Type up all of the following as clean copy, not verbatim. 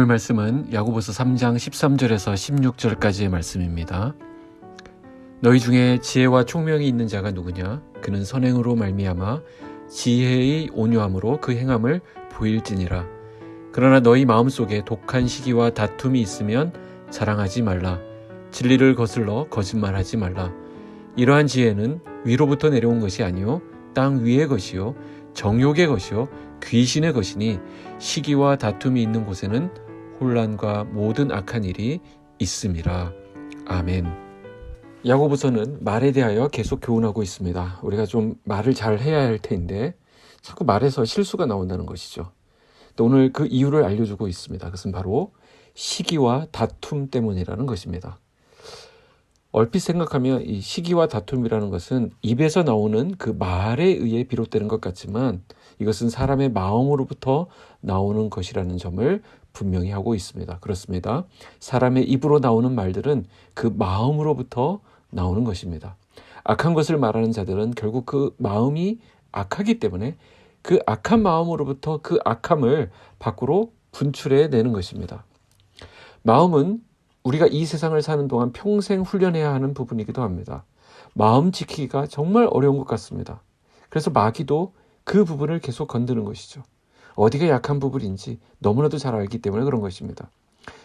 오늘 말씀은 야고보서 3장 13절에서 16절까지의 말씀입니다. 너희 중에 지혜와 총명이 있는 자가 누구냐? 그는 선행으로 말미암아 지혜의 온유함으로 그 행함을 보일지니라. 그러나 너희 마음속에 독한 시기와 다툼이 있으면 자랑하지 말라. 진리를 거슬러 거짓말하지 말라. 이러한 지혜는 위로부터 내려온 것이 아니요 땅 위의 것이요 정욕의 것이요 귀신의 것이니 시기와 다툼이 있는 곳에는 혼란과 모든 악한 일이 있음이라. 아멘. 야고보서는 말에 대하여 계속 교훈하고 있습니다. 우리가 좀 말을 잘 해야 할 텐데 자꾸 말에서 실수가 나온다는 것이죠. 또 오늘 그 이유를 알려주고 있습니다. 그것은 바로 시기와 다툼 때문이라는 것입니다. 얼핏 생각하면 이 시기와 다툼이라는 것은 입에서 나오는 그 말에 의해 비롯되는 것 같지만 이것은 사람의 마음으로부터 나오는 것이라는 점을 분명히 하고 있습니다. 그렇습니다. 사람의 입으로 나오는 말들은 그 마음으로부터 나오는 것입니다. 악한 것을 말하는 자들은 결국 그 마음이 악하기 때문에 그 악한 마음으로부터 그 악함을 밖으로 분출해 내는 것입니다. 마음은 우리가 이 세상을 사는 동안 평생 훈련해야 하는 부분이기도 합니다. 마음 지키기가 정말 어려운 것 같습니다. 그래서 마귀도 그 부분을 계속 건드는 것이죠. 어디가 약한 부분인지 너무나도 잘 알기 때문에 그런 것입니다.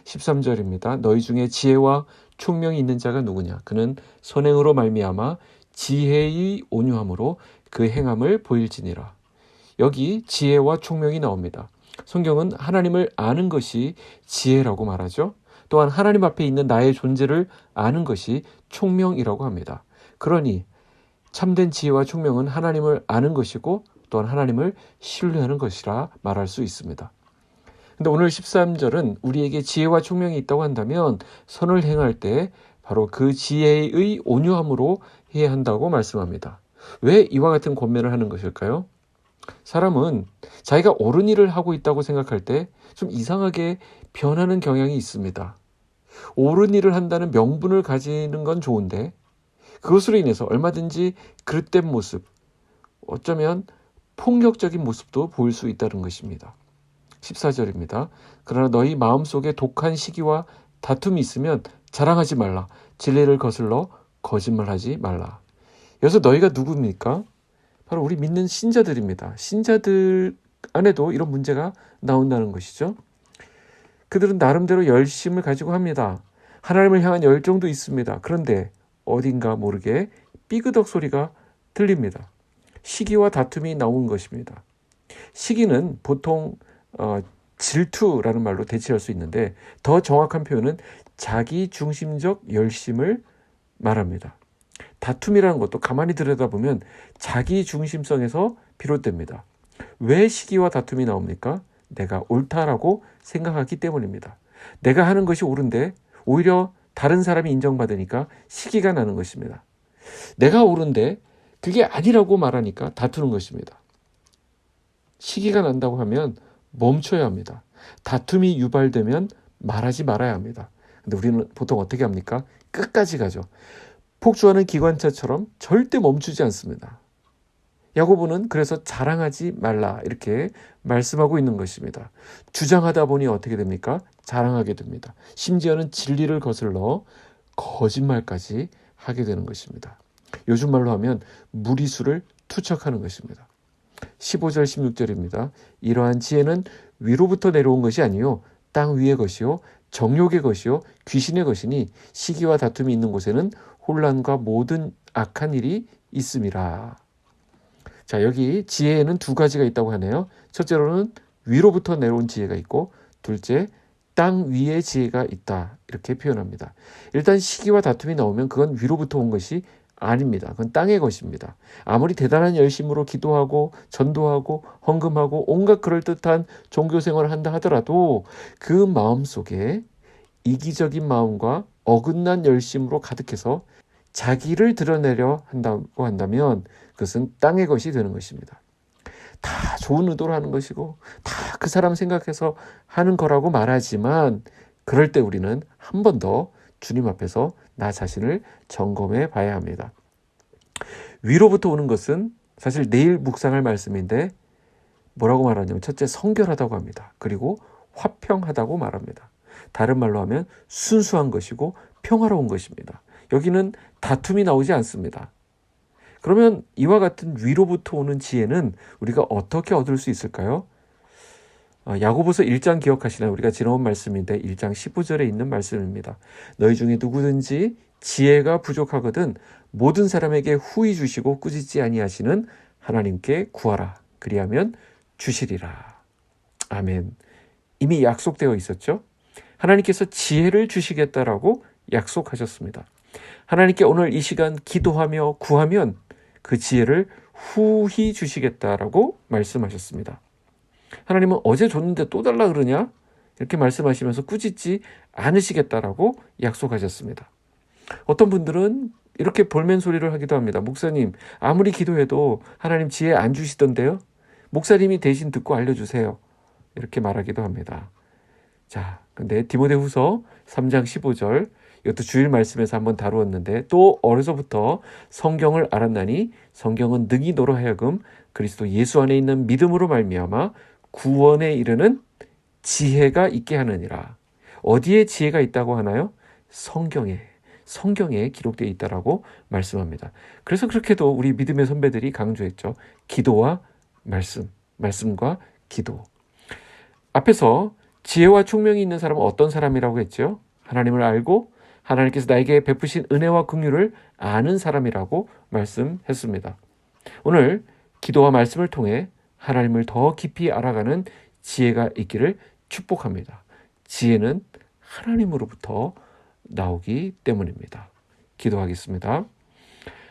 13절입니다. 너희 중에 지혜와 총명이 있는 자가 누구냐? 그는 선행으로 말미암아 지혜의 온유함으로 그 행함을 보일지니라. 여기 지혜와 총명이 나옵니다. 성경은 하나님을 아는 것이 지혜라고 말하죠. 또한 하나님 앞에 있는 나의 존재를 아는 것이 총명이라고 합니다. 그러니 참된 지혜와 총명은 하나님을 아는 것이고 또한 하나님을 신뢰하는 것이라 말할 수 있습니다. 근데 오늘 13절은 우리에게 지혜와 총명이 있다고 한다면 선을 행할 때 바로 그 지혜의 온유함으로 해야 한다고 말씀합니다. 왜 이와 같은 권면을 하는 것일까요? 사람은 자기가 옳은 일을 하고 있다고 생각할 때 좀 이상하게 변하는 경향이 있습니다. 옳은 일을 한다는 명분을 가지는 건 좋은데 그것으로 인해서 얼마든지 그릇된 모습, 어쩌면 폭력적인 모습도 보일 수 있다는 것입니다. 14절입니다. 그러나 너희 마음속에 독한 시기와 다툼이 있으면 자랑하지 말라. 진리를 거슬러 거짓말하지 말라. 여기서 너희가 누굽니까? 바로 우리 믿는 신자들입니다. 신자들 안에도 이런 문제가 나온다는 것이죠. 그들은 나름대로 열심을 가지고 합니다. 하나님을 향한 열정도 있습니다. 그런데 어딘가 모르게 삐그덕 소리가 들립니다. 시기와 다툼이 나온 것입니다. 시기는 보통 질투라는 말로 대체할 수 있는데 더 정확한 표현은 자기중심적 열심을 말합니다. 다툼이라는 것도 가만히 들여다보면 자기중심성에서 비롯됩니다. 왜 시기와 다툼이 나옵니까? 내가 옳다라고 생각하기 때문입니다. 내가 하는 것이 옳은데 오히려 다른 사람이 인정받으니까 시기가 나는 것입니다. 내가 옳은데 그게 아니라고 말하니까 다투는 것입니다. 시기가 난다고 하면 멈춰야 합니다. 다툼이 유발되면 말하지 말아야 합니다. 근데 우리는 보통 어떻게 합니까? 끝까지 가죠. 폭주하는 기관차처럼 절대 멈추지 않습니다. 야고보는 그래서 자랑하지 말라 이렇게 말씀하고 있는 것입니다. 주장하다 보니 어떻게 됩니까? 자랑하게 됩니다. 심지어는 진리를 거슬러 거짓말까지 하게 되는 것입니다. 요즘 말로 하면 무리수를 투척하는 것입니다. 15절 16절입니다. 이러한 지혜는 위로부터 내려온 것이 아니요 땅 위의 것이요 정욕의 것이요 귀신의 것이니 시기와 다툼이 있는 곳에는 혼란과 모든 악한 일이 있음이라. 자, 여기 지혜에는 두 가지가 있다고 하네요. 첫째로는 위로부터 내려온 지혜가 있고 둘째 땅 위의 지혜가 있다 이렇게 표현합니다. 일단 시기와 다툼이 나오면 그건 위로부터 온 것이 아닙니다. 그건 땅의 것입니다. 아무리 대단한 열심으로 기도하고 전도하고 헌금하고 온갖 그럴듯한 종교생활을 한다 하더라도 그 마음속에 이기적인 마음과 어긋난 열심으로 가득해서 자기를 드러내려 한다고 한다면 그것은 땅의 것이 되는 것입니다. 다 좋은 의도로 하는 것이고 다 그 사람 생각해서 하는 거라고 말하지만 그럴 때 우리는 한 번 더 주님 앞에서 나 자신을 점검해 봐야 합니다. 위로부터 오는 것은 사실 내일 묵상할 말씀인데 뭐라고 말하냐면 첫째 성결하다고 합니다. 그리고 화평하다고 말합니다. 다른 말로 하면 순수한 것이고 평화로운 것입니다. 여기는 다툼이 나오지 않습니다. 그러면 이와 같은 위로부터 오는 지혜는 우리가 어떻게 얻을 수 있을까요? 야고보서 1장 기억하시나요? 우리가 지나온 말씀인데 1장 15절에 있는 말씀입니다. 너희 중에 누구든지 지혜가 부족하거든 모든 사람에게 후히 주시고 꾸짖지 아니하시는 하나님께 구하라. 그리하면 주시리라. 아멘. 이미 약속되어 있었죠? 하나님께서 지혜를 주시겠다라고 약속하셨습니다. 하나님께 오늘 이 시간 기도하며 구하면 그 지혜를 후히 주시겠다라고 말씀하셨습니다. 하나님은 어제 줬는데 또 달라 그러냐? 이렇게 말씀하시면서 꾸짖지 않으시겠다라고 약속하셨습니다. 어떤 분들은 이렇게 볼멘 소리를 하기도 합니다. 목사님, 아무리 기도해도 하나님 지혜 안 주시던데요? 목사님이 대신 듣고 알려주세요. 이렇게 말하기도 합니다. 자, 근데 디모데후서 3장 15절, 이것도 주일 말씀에서 한번 다루었는데, 또 어려서부터 성경을 알았나니 성경은 능히 너로 하여금 그리스도 예수 안에 있는 믿음으로 말미암아 구원에 이르는 지혜가 있게 하느니라. 어디에 지혜가 있다고 하나요? 성경에 기록되어 있다라고 말씀합니다. 그래서 그렇게도 우리 믿음의 선배들이 강조했죠. 기도와 말씀과 기도. 앞에서 지혜와 총명이 있는 사람은 어떤 사람이라고 했죠? 하나님을 알고 하나님께서 나에게 베푸신 은혜와 긍휼을 아는 사람이라고 말씀했습니다. 오늘 기도와 말씀을 통해 하나님을 더 깊이 알아가는 지혜가 있기를 축복합니다. 지혜는 하나님으로부터 나오기 때문입니다. 기도하겠습니다.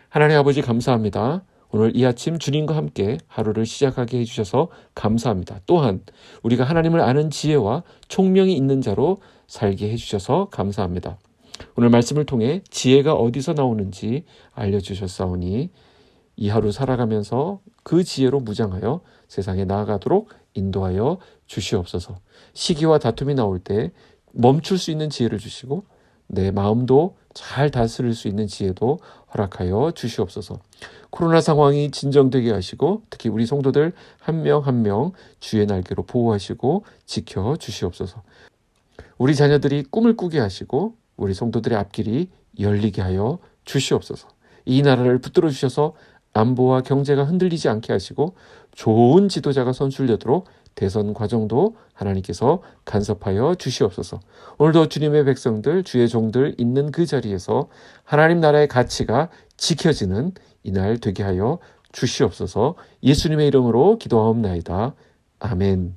하나님 아버지 감사합니다. 오늘 이 아침 주님과 함께 하루를 시작하게 해주셔서 감사합니다. 또한 우리가 하나님을 아는 지혜와 총명이 있는 자로 살게 해주셔서 감사합니다. 오늘 말씀을 통해 지혜가 어디서 나오는지 알려주셨사오니 이 하루 살아가면서 그 지혜로 무장하여 세상에 나아가도록 인도하여 주시옵소서. 시기와 다툼이 나올 때 멈출 수 있는 지혜를 주시고 내 마음도 잘 다스릴 수 있는 지혜도 허락하여 주시옵소서. 코로나 상황이 진정되게 하시고 특히 우리 성도들 한 명 한 명 주의 날개로 보호하시고 지켜 주시옵소서. 우리 자녀들이 꿈을 꾸게 하시고 우리 성도들의 앞길이 열리게 하여 주시옵소서. 이 나라를 붙들어 주셔서 안보와 경제가 흔들리지 않게 하시고 좋은 지도자가 선출되도록 대선 과정도 하나님께서 간섭하여 주시옵소서. 오늘도 주님의 백성들, 주의 종들 있는 그 자리에서 하나님 나라의 가치가 지켜지는 이날 되게 하여 주시옵소서. 예수님의 이름으로 기도하옵나이다. 아멘.